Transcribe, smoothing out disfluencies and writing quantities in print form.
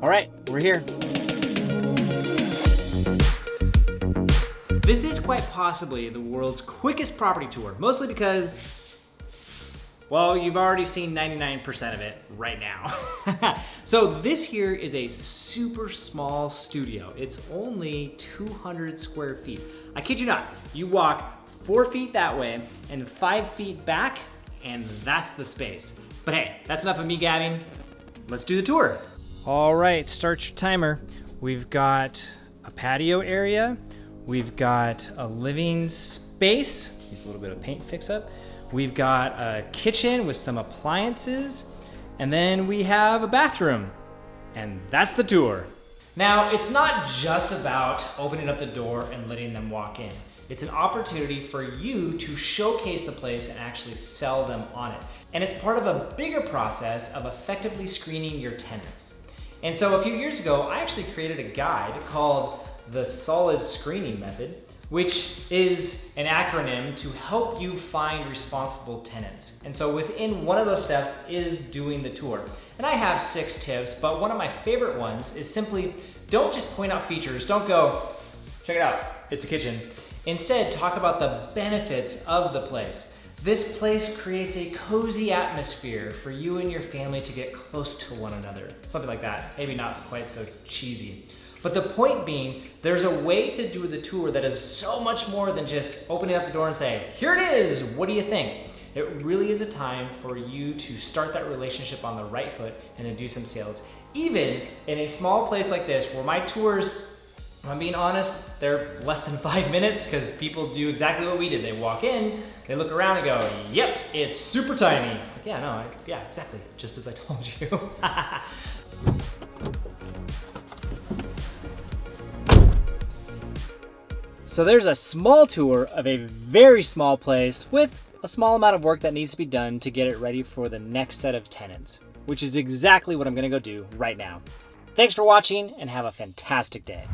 All right, we're here. This is quite possibly the world's quickest property tour, mostly because, well, you've already seen 99% of it right now. So this here is a super small studio. It's only 200 square feet. I kid you not, you walk 4 feet that way and 5 feet back, and that's the space. But hey, that's enough of me gabbing. Let's do the tour. All right, start your timer. We've got a patio area. We've got a living space. Needs a little bit of paint fix up. We've got a kitchen with some appliances. And then we have a bathroom. And that's the tour. Now, it's not just about opening up the door and letting them walk in. It's an opportunity for you to showcase the place and actually sell them on it. And it's part of a bigger process of effectively screening your tenants. And so a few years ago, I actually created a guide called the Solid Screening Method, which is an acronym to help you find responsible tenants. And so within one of those steps is doing the tour. And I have 6 tips, but one of my favorite ones is simply don't just point out features. Don't go, check it out, it's a kitchen. Instead, talk about the benefits of the place. This place creates a cozy atmosphere for you and your family to get close to one another. Something like that, maybe not quite so cheesy. But the point being, there's a way to do the tour that is so much more than just opening up the door and saying, here it is, what do you think? It really is a time for you to start that relationship on the right foot and to do some sales. Even in a small place like this, where my tours, if I'm being honest, they're less than 5 minutes because people do exactly what we did. They walk in, they look around and go, yep, it's super tiny. Like, yeah, no, yeah, exactly, just as I told you. So there's a small tour of a very small place with a small amount of work that needs to be done to get it ready for the next set of tenants, which is exactly what I'm gonna go do right now. Thanks for watching and have a fantastic day.